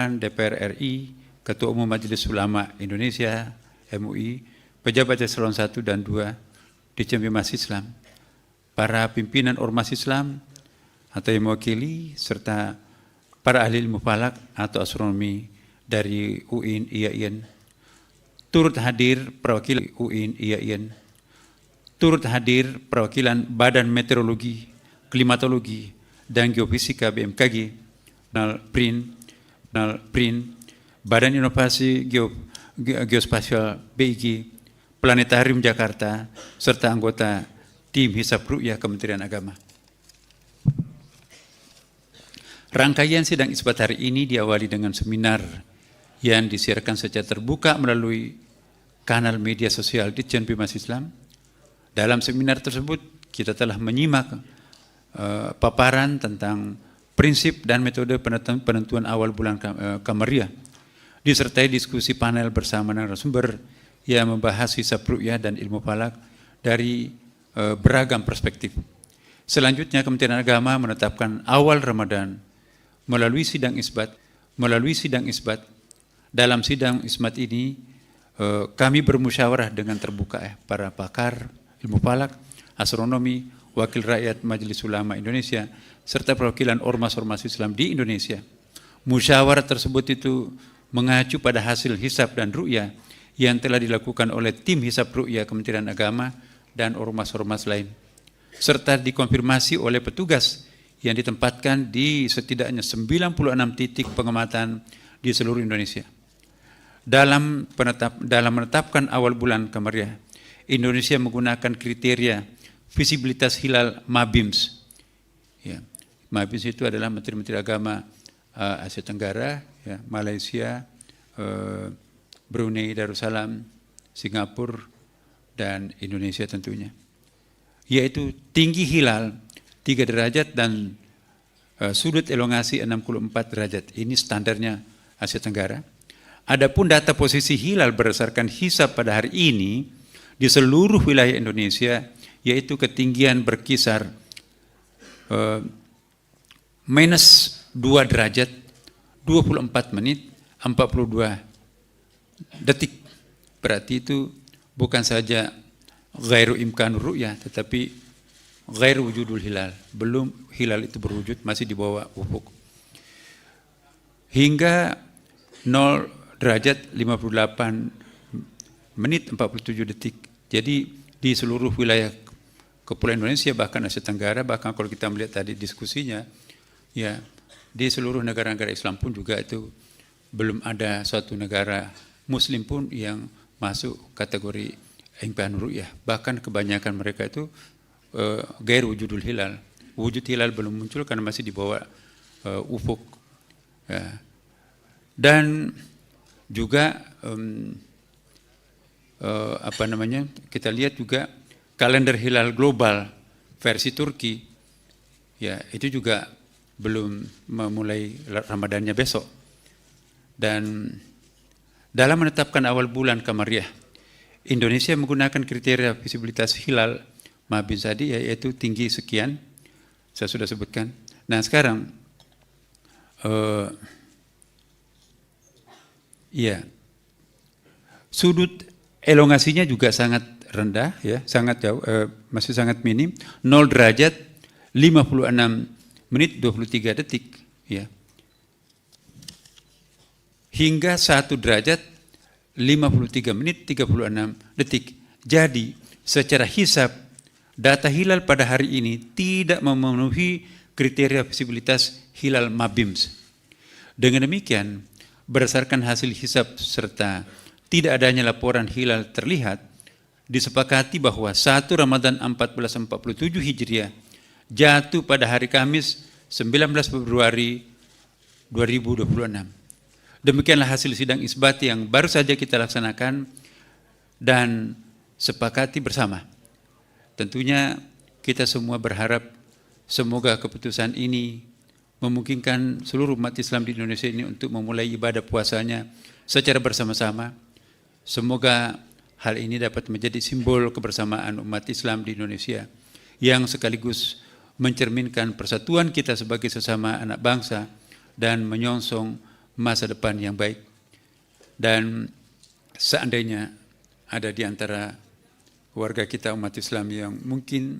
DPR RI, Ketua Umum Majelis Ulama Indonesia, MUI, pejabat eselon 1 dan 2, Ditjen Bimas Islam, para pimpinan ormas Islam atau yang mewakili, serta para ahli ilmu falak atau astronomi dari UIN IAIN, turut hadir perwakilan UIN IAIN, turut hadir perwakilan Badan Meteorologi, Klimatologi, dan Geofisika BMKG, PRIN, Badan Inovasi Geospasial BIG, Planetarium Jakarta, serta anggota tim Hisab Ru'yah Kementerian Agama. Rangkaian sidang isbat hari ini diawali dengan seminar yang disiarkan secara terbuka melalui kanal media sosial Ditjen Bimas Islam. Dalam seminar tersebut kita telah menyimak paparan tentang prinsip dan metode penentuan awal bulan Kamariah, disertai diskusi panel bersama narasumber yang membahas hisab ru'yah dan ilmu falak dari beragam perspektif. Selanjutnya Kementerian Agama menetapkan awal Ramadan melalui sidang isbat. Dalam sidang isbat ini kami bermusyawarah dengan terbuka para pakar ilmu falak, astronomi, wakil rakyat Majelis Ulama Indonesia, serta perwakilan ormas-ormas Islam di Indonesia. Musyawarah tersebut itu mengacu pada hasil hisab dan ru'yah yang telah dilakukan oleh tim hisab ru'yah Kementerian Agama dan ormas-ormas lain, serta dikonfirmasi oleh petugas yang ditempatkan di setidaknya 96 titik pengamatan di seluruh Indonesia. Dalam menetapkan awal bulan Kamariah, Indonesia menggunakan kriteria visibilitas hilal MABIMS. Ya, MABIMS itu adalah Menteri-Menteri Agama Asia Tenggara, ya, Malaysia, Brunei Darussalam, Singapura, dan Indonesia tentunya. Yaitu tinggi hilal 3 derajat dan sudut elongasi 64 derajat. Ini standarnya Asia Tenggara. Adapun data posisi hilal berdasarkan hisab pada hari ini di seluruh wilayah Indonesia, yaitu ketinggian berkisar minus 2 derajat, 24 menit, 42 detik. Berarti itu bukan saja ghairu imkanur ru'yah, tetapi ghairu wujudul hilal. Belum hilal itu berwujud, masih di bawah ufuk. Hingga 0 derajat 58 menit 47 detik. Jadi di seluruh wilayah Kepulauan Indonesia, bahkan Asia Tenggara, bahkan kalau kita melihat tadi diskusinya, ya di seluruh negara-negara Islam pun juga itu belum ada suatu negara Muslim pun yang masuk kategori imkanur ru'yah. Bahkan kebanyakan mereka itu gair wujudul hilal. Wujud hilal belum muncul karena masih di bawah ufuk. Ya. Dan juga kita lihat juga kalender hilal global versi Turki, ya itu juga belum memulai Ramadannya besok. Dan dalam menetapkan awal bulan Kamariah, Indonesia menggunakan kriteria visibilitas hilal MABIMS tadi, yaitu tinggi sekian, saya sudah sebutkan. Nah sekarang, ya sudut elongasinya juga sangat rendah, ya, sangat jauh, masih sangat minim, 0 derajat 56 menit 23 detik, ya. Hingga 1 derajat 53 menit 36 detik. Jadi secara hisab data hilal pada hari ini tidak memenuhi kriteria visibilitas hilal MABIMS. Dengan demikian, berdasarkan hasil hisab serta tidak adanya laporan hilal terlihat, disepakati bahwa 1 Ramadan 1447 Hijriah jatuh pada hari Kamis 19 Februari 2026. Demikianlah hasil sidang isbat yang baru saja kita laksanakan dan sepakati bersama. Tentunya kita semua berharap semoga keputusan ini memungkinkan seluruh umat Islam di Indonesia ini untuk memulai ibadah puasanya secara bersama-sama. Semoga hal ini dapat menjadi simbol kebersamaan umat Islam di Indonesia yang sekaligus mencerminkan persatuan kita sebagai sesama anak bangsa dan menyongsong masa depan yang baik. Dan seandainya ada di antara warga kita umat Islam yang mungkin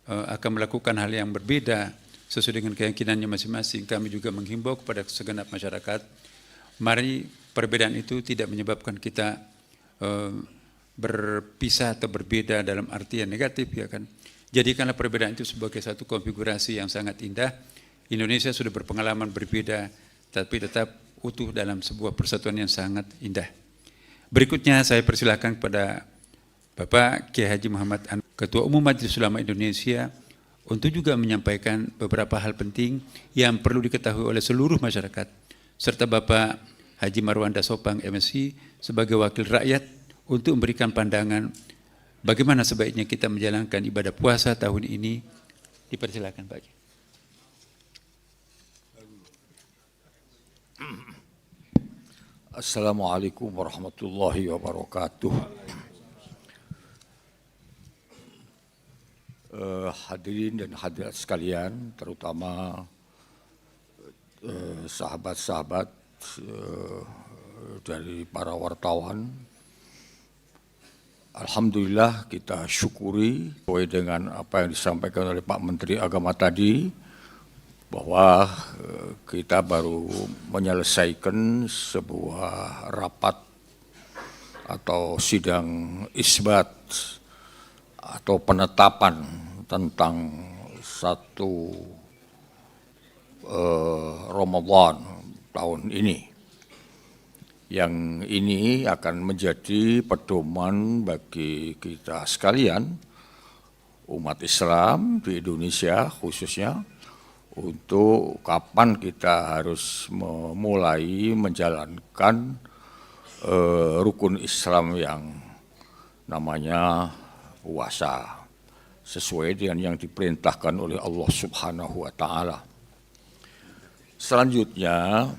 akan melakukan hal yang berbeda sesuai dengan keyakinannya masing-masing, kami juga menghimbau kepada segenap masyarakat, mari perbedaan itu tidak menyebabkan kita berpisah atau berbeda dalam arti yang negatif, ya kan. Jadikanlah perbedaan itu sebagai satu konfigurasi yang sangat indah. Indonesia sudah berpengalaman berbeda, tapi tetap utuh dalam sebuah persatuan yang sangat indah. Berikutnya saya persilakan kepada Bapak Kiai Haji Muhammad Anwar, Ketua Umum Majelis Ulama Indonesia, untuk juga menyampaikan beberapa hal penting yang perlu diketahui oleh seluruh masyarakat, serta Bapak Haji Marwanda Sopang MSI sebagai wakil rakyat untuk memberikan pandangan bagaimana sebaiknya kita menjalankan ibadah puasa tahun ini. Dipersilakan Pak. Assalamualaikum warahmatullahi wabarakatuh. Hadirin dan hadirat sekalian, terutama sahabat-sahabat dari para wartawan. Alhamdulillah kita syukuri sesuai dengan apa yang disampaikan oleh Pak Menteri Agama tadi, bahwa kita baru menyelesaikan sebuah rapat atau sidang isbat atau penetapan tentang satu Ramadan tahun ini. Yang ini akan menjadi pedoman bagi kita sekalian, umat Islam di Indonesia khususnya, untuk kapan kita harus memulai menjalankan rukun Islam yang namanya puasa, sesuai dengan yang diperintahkan oleh Allah Subhanahu wa Ta'ala. Selanjutnya,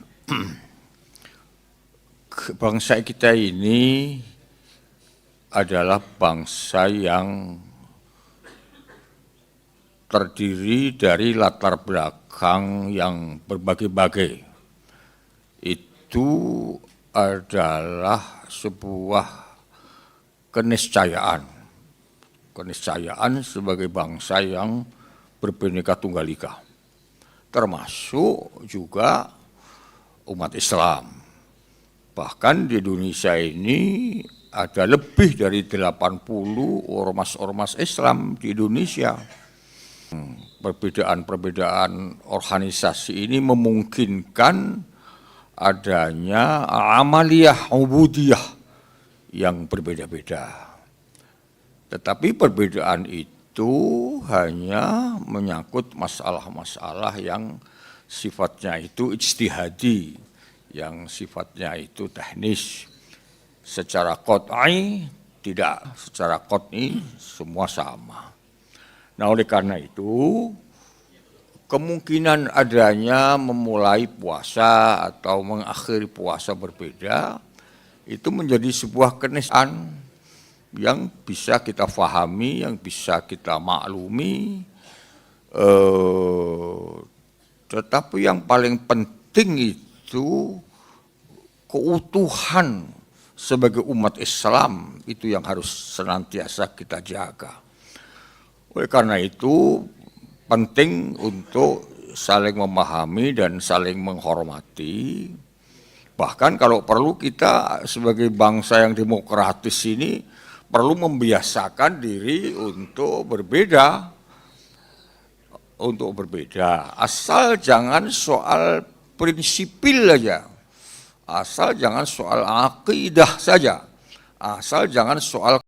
bangsa kita ini adalah bangsa yang terdiri dari latar belakang yang berbagai-bagai. Itu adalah sebuah keniscayaan sebagai bangsa yang berbineka tunggal ika, termasuk juga umat Islam. Bahkan di Indonesia ini ada lebih dari 80 ormas-ormas Islam di Indonesia. Perbedaan-perbedaan organisasi ini memungkinkan adanya amaliyah ubudiyah yang berbeda-beda. Tetapi perbedaan itu hanya menyangkut masalah-masalah yang sifatnya itu ijtihadi, yang sifatnya itu teknis. Secara qat'i tidak, secara qat'i semua sama. Nah, oleh karena itu kemungkinan adanya memulai puasa atau mengakhiri puasa berbeda itu menjadi sebuah keniscayaan yang bisa kita fahami, yang bisa kita maklumi. Tetapi yang paling penting itu keutuhan sebagai umat Islam, itu yang harus senantiasa kita jaga. Oleh karena itu penting untuk saling memahami dan saling menghormati. Bahkan kalau perlu kita sebagai bangsa yang demokratis ini perlu membiasakan diri untuk berbeda. Asal jangan soal prinsipil saja. Asal jangan soal akidah saja, asal jangan soal